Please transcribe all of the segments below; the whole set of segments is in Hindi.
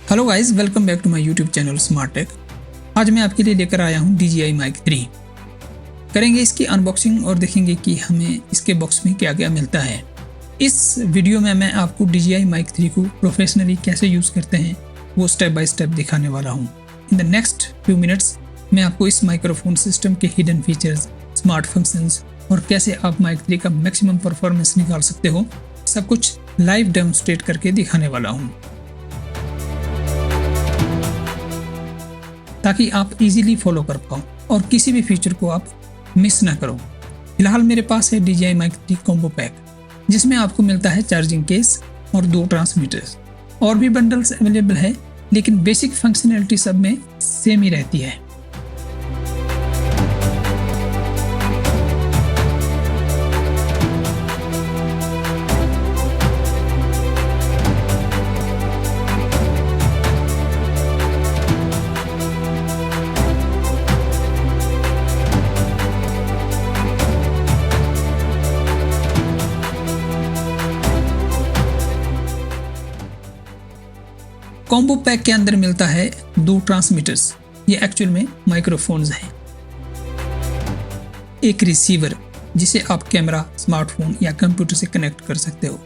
Hello guys, welcome back to my YouTube channel Smart Tech. आज मैं आपके लिए लेकर आया हूं DJI Mic 3। करेंगे इसकी अनबॉक्सिंग और देखेंगे कि हमें इसके बॉक्स में क्या क्या मिलता है। इस वीडियो में मैं आपको DJI Mic 3 को प्रोफेशनली कैसे यूज़ करते हैं वो स्टेप बाय स्टेप दिखाने वाला हूँ। In the next few minutes मैं आपको इस माइक्रोफोन सिस्टम के हिडन फीचर्स, स्मार्ट फंक्शंस और कैसे आप Mic 3 का मैक्सिमम परफॉर्मेंस निकाल सकते हो, सब कुछ लाइव डेमोन्स्ट्रेट करके दिखाने वाला हूँ, ताकि आप इजीली फॉलो कर पाओ और किसी भी फीचर को आप मिस ना करो। फिलहाल मेरे पास है DJI Mic 3 कॉम्बो पैक, जिसमें आपको मिलता है चार्जिंग केस और 2 ट्रांसमीटर्स। और भी बंडल्स अवेलेबल है, लेकिन बेसिक फंक्शनैलिटी सब में सेम ही रहती है। कॉम्बो पैक के अंदर मिलता है 2 ट्रांसमीटर्स, ये एक्चुअल में माइक्रोफोन्स हैं। एक रिसीवर जिसे आप कैमरा, स्मार्टफोन या कंप्यूटर से कनेक्ट कर सकते हो।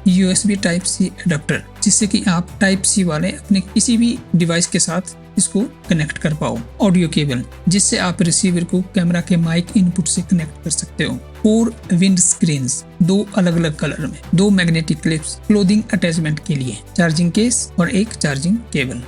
USB Type-C अडेप्टर, जिससे कि आप Type-C वाले अपने किसी भी डिवाइस के साथ इसको कनेक्ट कर पाओ। ऑडियो केबल, जिससे आप रिसीवर को कैमरा के माइक इनपुट से कनेक्ट कर सकते हो। 4 विंड स्क्रीन्स, 2 अलग अलग कलर में, 2 मैग्नेटिक क्लिप्स क्लोथिंग अटैचमेंट के लिए, चार्जिंग केस और एक चार्जिंग केबल।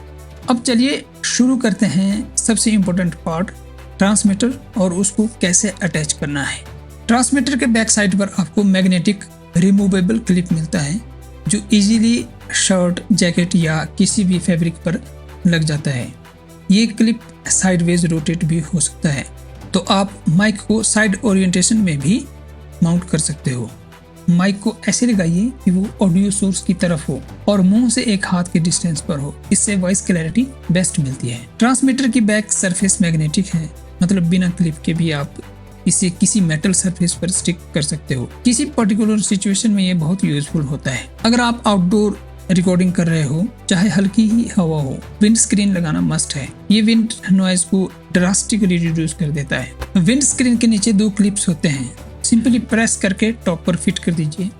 अब चलिए शुरू करते हैं सबसे इम्पोर्टेंट पार्ट, ट्रांसमीटर और उसको कैसे अटैच करना है। ट्रांसमीटर के बैक साइड पर आपको मैग्नेटिक रिमूवेबल क्लिप मिलता है, जो इजीली शर्ट, जैकेट या किसी भी फैब्रिक पर लग जाता है। ये क्लिप साइडवेज रोटेट भी हो सकता है, तो आप माइक को साइड ओरिएंटेशन में भी माउंट कर सकते हो। माइक को ऐसे लगाइए कि वो ऑडियो सोर्स की तरफ हो और मुंह से 1 हाथ के डिस्टेंस पर हो, इससे वॉइस क्लैरिटी बेस्ट मिलती है। ट्रांसमीटर की बैक सरफेस मैग्नेटिक है, मतलब बिना क्लिप के भी आप इसे किसी मेटल सरफेस पर स्टिक कर सकते हो। किसी पर्टिकुलर सिचुएशन में ये बहुत यूजफुल होता है। अगर आप आउटडोर रिकॉर्डिंग कर रहे हो, चाहे हल्की ही हवा हो, विंड स्क्रीन लगाना मस्ट है। ये विंड नॉइज को ड्रास्टिकली रिड्यूस कर देता है। विंड स्क्रीन के नीचे 2 क्लिप्स होते हैं, सिंपली प्रेस करके टॉप पर फिट कर दीजिए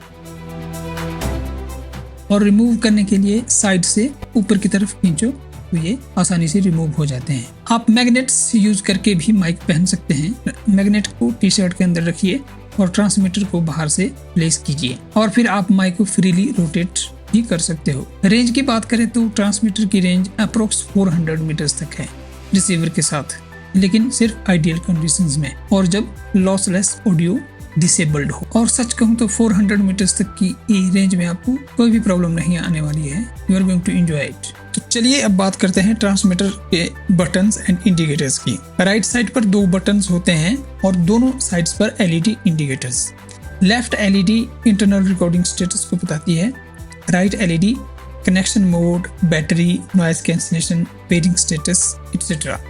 और रिमूव करने के लिए साइड से ऊपर की तरफ खींचो तो ये आसानी से रिमूव हो जाते हैं। आप मैग्नेट्स यूज करके भी माइक पहन सकते हैं। मैग्नेट को टी-शर्ट के अंदर रखिए और ट्रांसमीटर को बाहर से प्लेस कीजिए और फिर आप माइक को फ्रीली रोटेट भी कर सकते हो। रेंज की बात करें तो ट्रांसमीटर की रेंज अप्रोक्स 400 मीटर्स तक है रिसीवर के साथ, लेकिन सिर्फ आइडियल कंडीशंस में और जब लॉसलेस ऑडियो डिसेबल्ड हो। और सच कहूँ तो 400 मीटर्स तक की रेंज में आपको कोई भी प्रॉब्लम नहीं आने वाली है। You are going to enjoy it. तो चलिए अब बात करते हैं ट्रांसमीटर के बटन्स एंड इंडिकेटर्स की। राइट साइड पर 2 बटन्स होते हैं और दोनों साइड्स पर LED indicators. Left LED internal recording status को बताती है, right LED connection mode, battery, noise cancellation, pairing status etcetera.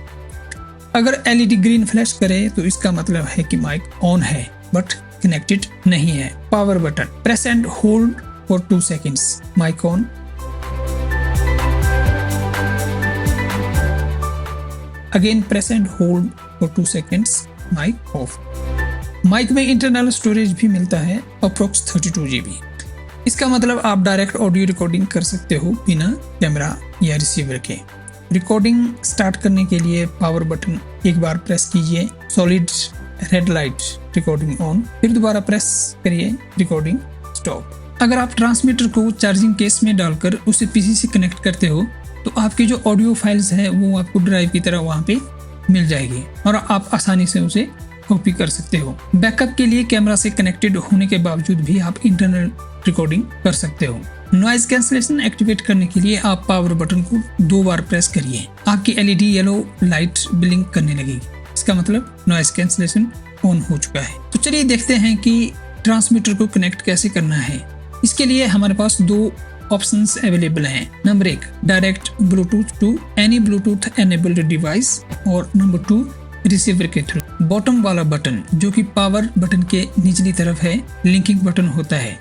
अगर LED ग्रीन फ्लैश करे तो इसका मतलब है कि माइक ऑन है बट कनेक्टेड नहीं है। Power button, press and hold for 2 seconds, mic on. Again press and hold for 2 seconds, mic off. Mic में इंटरनल स्टोरेज भी मिलता है, अप्रोक्स 32 GB। इसका मतलब आप डायरेक्ट ऑडियो रिकॉर्डिंग कर सकते हो बिना कैमरा या रिसीवर के। रिकॉर्डिंग स्टार्ट करने के लिए पावर बटन एक बार प्रेस कीजिए, solid red light, recording on, फिर दोबारा प्रेस करिए, रिकॉर्डिंग स्टॉप। अगर आप ट्रांसमीटर को चार्जिंग केस में डालकर उसे PC से कनेक्ट करते हो तो आपकी जो ऑडियो फाइल्स है वो आपको ड्राइव की तरह वहाँ पे मिल जाएगी और आप आसानी से उसे कॉपी कर सकते हो। बैकअप के लिए कैमरा से कनेक्टेड होने के बावजूद भी आप इंटरनल रिकॉर्डिंग कर सकते हो। नॉइज कैंसलेशन एक्टिवेट करने के लिए आप पावर बटन को 2 बार प्रेस करिए, आपकी LED येलो लाइट ब्लिंक करने लगेगी। इसका मतलब नॉइज कैंसलेशन ऑन हो चुका है। तो चलिए देखते हैं कि ट्रांसमीटर को कनेक्ट कैसे करना है। इसके लिए हमारे पास 2 ऑप्शंस अवेलेबल हैं। Number 1, direct Bluetooth to any Bluetooth enabled device और नंबर 2, रिसीवर के थ्रू। बॉटम वाला बटन जो कि पावर बटन के निचली तरफ है, लिंकिंग बटन होता है।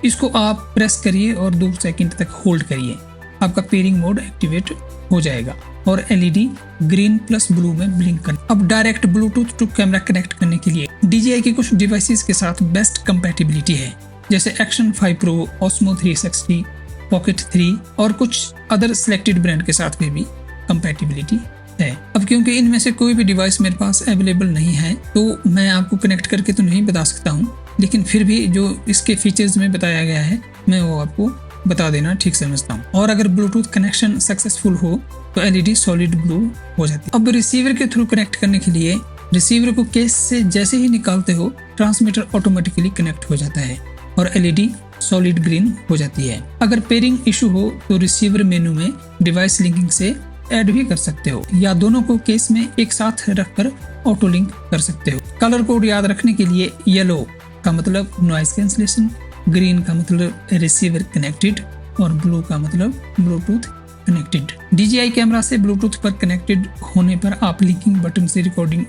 इसको आप प्रेस करिए और 2 सेकंड तक होल्ड करिए, आपका पेयरिंग मोड एक्टिवेट हो जाएगा और एलईडी ग्रीन प्लस ब्लू में ब्लिंक कर। अब direct Bluetooth to camera connect करने के लिए DJI के कुछ डिवाइसेस के साथ बेस्ट कंपैटिबिलिटी है, जैसे एक्शन 5 प्रो, Osmo 360, Pocket 3 और कुछ अदर सिलेक्टेड ब्रांड के साथ भी कंपैटिबिलिटी है। अब क्योंकि इनमें से कोई भी डिवाइस मेरे पास अवेलेबल नहीं है तो मैं आपको कनेक्ट करके तो नहीं बता सकता हूँ, लेकिन फिर भी जो इसके फीचर्स में बताया गया है मैं वो आपको बता देना ठीक समझता हूँ। और अगर ब्लूटूथ कनेक्शन सक्सेसफुल हो तो एलईडी सॉलिड ब्लू हो जाती है। अब रिसीवर के थ्रू कनेक्ट करने के लिए रिसीवर को केस से जैसे ही निकालते हो ट्रांसमीटर ऑटोमेटिकली कनेक्ट हो जाता है और एलईडी सॉलिड ग्रीन हो जाती है। अगर पेयरिंग इशू हो तो रिसीवर मेनू में डिवाइस लिंकिंग से ऐड भी कर सकते हो या दोनों को केस में एक साथ रखकर ऑटो लिंक कर सकते हो। कलर कोड याद रखने के लिए येलो का मतलब नॉइज कैंसिलेशन, ग्रीन का मतलब रिसीवर कनेक्टेड और ब्लू का मतलब ब्लूटूथ कनेक्टेड। DJI कैमरा से ब्लूटूथ पर कनेक्टेड होने पर आप लिंकिंग बटन से रिकॉर्डिंग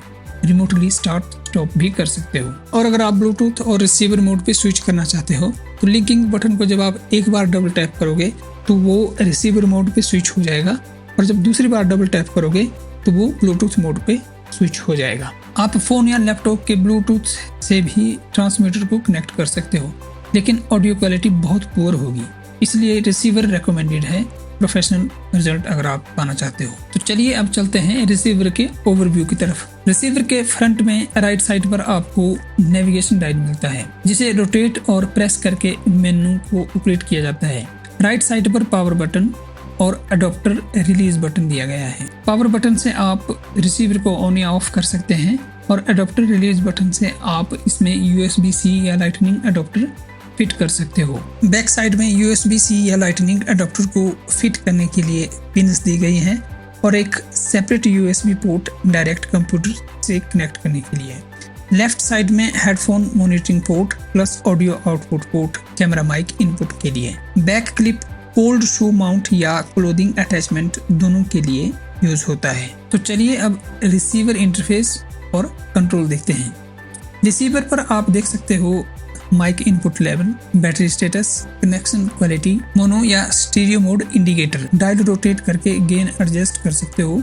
रिमोटली स्टार्ट स्टॉप भी कर सकते हो। और अगर आप ब्लूटूथ और रिसीवर मोड पे स्विच करना चाहते हो तो लिंकिंग बटन को जब आप एक बार डबल टैप करोगे तो वो रिसीवर मोड पे स्विच हो जाएगा और जब दूसरी बार डबल टैप करोगे तो वो ब्लूटूथ मोड पे स्विच हो जाएगा। आप फोन या लैपटॉप के ब्लूटूथ से भी ट्रांसमीटर को कनेक्ट कर सकते हो, लेकिन ऑडियो क्वालिटी बहुत पुअर होगी, इसलिए रिसीवर रिकमेंडेड है प्रोफेशनल रिजल्ट अगर आप पाना चाहते हो। तो चलिए अब चलते हैं रिसीवर के ओवरव्यू की तरफ। रिसीवर के फ्रंट में राइट साइड पर आपको नेविगेशन गाइड मिलता है, जिसे रोटेट और प्रेस करके मेनू को ऑपरेट किया जाता है। राइट साइड पर पावर बटन और अडॉप्टर रिलीज बटन दिया गया है। पावर बटन से आप रिसीवर को ऑन या ऑफ कर सकते हैं और अडॉप्टर रिलीज बटन से आप इसमें USB-C या लाइटनिंग अडॉप्टर फिट कर सकते हो। बैक साइड में USB-C या लाइटनिंग अडॉप्टर को फिट करने के लिए पिन्स दी गई हैं और एक separate USB port direct computer से कनेक्ट करने के लिए। लेफ्ट साइड में headphone monitoring port plus audio output port camera mic input के लिए। Back clip cold shoe mount या क्लोथिंग अटैचमेंट दोनों के लिए यूज होता है। तो चलिए अब रिसीवर इंटरफेस और कंट्रोल देखते हैं। रिसीवर पर आप देख सकते हो mic input level, battery status, connection quality, mono या stereo mode indicator. Dial rotate करके गेन एडजस्ट कर सकते हो।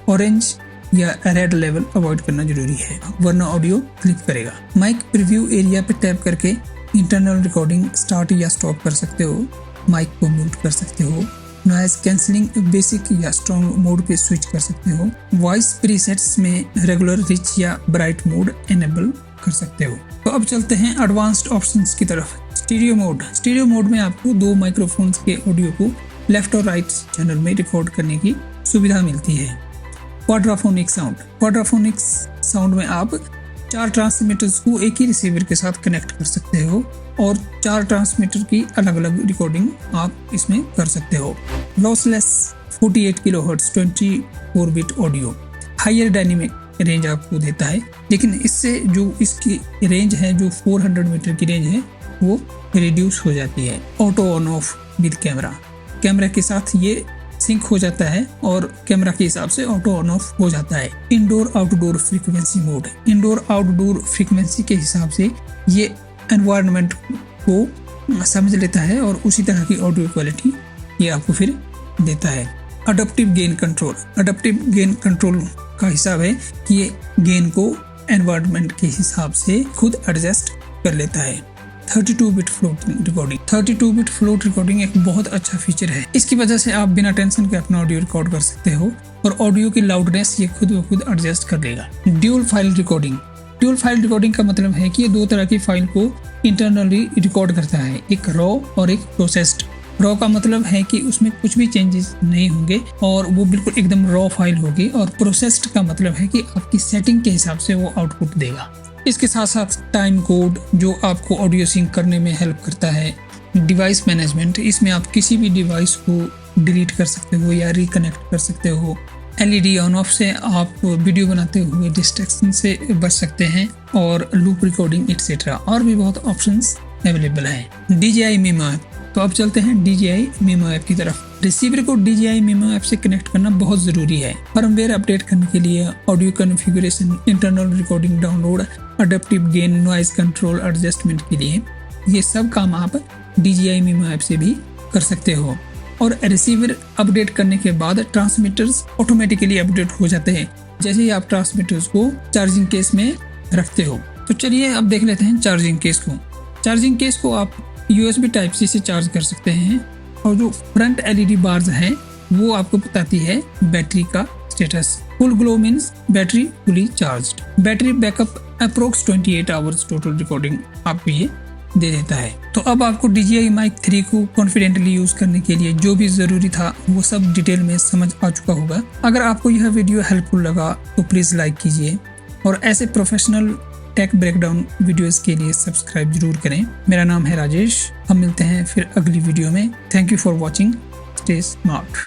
ऑरेंज या रेड लेवल अवॉइड करना जरूरी है वरना ऑडियो क्लिप करेगा। माइक प्रीव्यू एरिया पे टैप करके इंटरनल रिकॉर्डिंग स्टार्ट या स्टॉप कर सकते हो। माइक को म्यूट कर सकते हो। नॉइज कैंसलिंग बेसिक या स्ट्रॉन्ग मोड पे स्विच कर सकते हो। वॉइस प्रीसेट्स में रेगुलर, रिच या ब्राइट मोड एनेबल कर सकते हो। तो अब चलते हैं एडवांस्ड ऑप्शंस की तरफ। Stereo mode. स्टीरियो मोड में आपको 2 माइक्रोफोन्स के ऑडियो को लेफ्ट और राइट चैनल में रिकॉर्ड करने की सुविधा मिलती है। क्वाड्राफोनिक साउंड। क्वाड्राफोनिक साउंड में आप 4 ट्रांसमीटर्स को एक ही रिसीवर के साथ कनेक्ट कर सकते हो और 4 ट्रांसमीटर की अलग अलग रिकॉर्डिंग आप इसमें कर सकते हो। Lossless 48 kilohertz 24 bit audio higher dynamic range आपको देता है, लेकिन इससे जो इसकी रेंज है, जो 400 मीटर की रेंज है, वो रिड्यूस हो जाती है। Auto on off with camera. Camera के साथ ये सिंक हो जाता है और कैमरा के हिसाब से ऑटो ऑन ऑफ हो जाता है। Indoor outdoor frequency mode. Indoor outdoor frequency के हिसाब से ये एनवायरनमेंट को समझ लेता है और उसी तरह की ऑडियो क्वालिटी ये आपको फिर देता है। Adaptive gain control. Adaptive gain control का हिसाब है कि ये गेन को एनवायरनमेंट के हिसाब से खुद एडजस्ट कर लेता है। 32 bit float recording. 32 bit float recording एक बहुत अच्छा फीचर है। इसकी वजह से आप बिना टेंशन के अपना ऑडियो रिकॉर्ड कर सकते हो और ऑडियो की लाउडनेस ये खुद ब खुद एडजस्ट कर लेगा। Dual file recording. Dual file recording का मतलब है कि ये 2 तरह की फाइल को इंटरनली रिकॉर्ड करता है, एक रॉ और एक प्रोसेस्ड। रॉ का मतलब है कि उसमें कुछ भी चेंजेस नहीं होंगे और वो बिल्कुल एकदम रॉ फाइल होगी, और प्रोसेस्ड का मतलब है कि आपकी सेटिंग के हिसाब से वो आउटपुट देगा। इसके साथ साथ टाइम कोड जो आपको ऑडियो सिंक करने में हेल्प करता है। डिवाइस मैनेजमेंट, इसमें आप किसी भी डिवाइस को डिलीट कर सकते हो या रिकनेक्ट कर सकते हो। LED ऑन ऑफ से आप वीडियो बनाते हुए डिस्ट्रैक्शन से बच सकते हैं और लूप रिकॉर्डिंग एक्सेट्रा और भी बहुत ऑप्शंस अवेलेबल है। DJI Mimo app. तो अब चलते हैं DJI Mimo ऐप की तरफ। रिसीवर को DJI Mimo ऐप से कनेक्ट करना बहुत जरूरी है। फर्मवेयर अपडेट करने के लिए, audio configuration, internal recording download, adaptive gain, noise control adjustment के लिए ये सब काम आप DJI Mimo ऐप से भी कर सकते हो। और रिसीवर अपडेट करने के बाद ट्रांसमीटर्स ऑटोमेटिकली अपडेट हो जाते हैं जैसे ही आप ट्रांसमीटर्स को चार्जिंग केस में रखते हो। तो चलिए अब देख लेते हैं चार्जिंग केस को। चार्जिंग केस को आप USB Type-C से चार्ज कर सकते हैं और जो फ्रंट LED बार्स हैं वो आपको बताती है बैटरी का status. Full glow means battery fully charged. Battery backup approx 28 hours total recording आपको ये दे देता है। तो अब आपको DJI Mic 3 को कॉन्फिडेंटली यूज करने के लिए जो भी जरूरी था वो सब डिटेल में समझ आ चुका होगा। अगर आपको यह वीडियो हेल्पफुल लगा तो प्लीज लाइक कीजिए और ऐसे प्रोफेशनल टेक ब्रेकडाउन वीडियोस के लिए सब्सक्राइब जरूर करें। मेरा नाम है राजेश। हम मिलते हैं फिर अगली वीडियो में। Thank you for watching. Stay smart.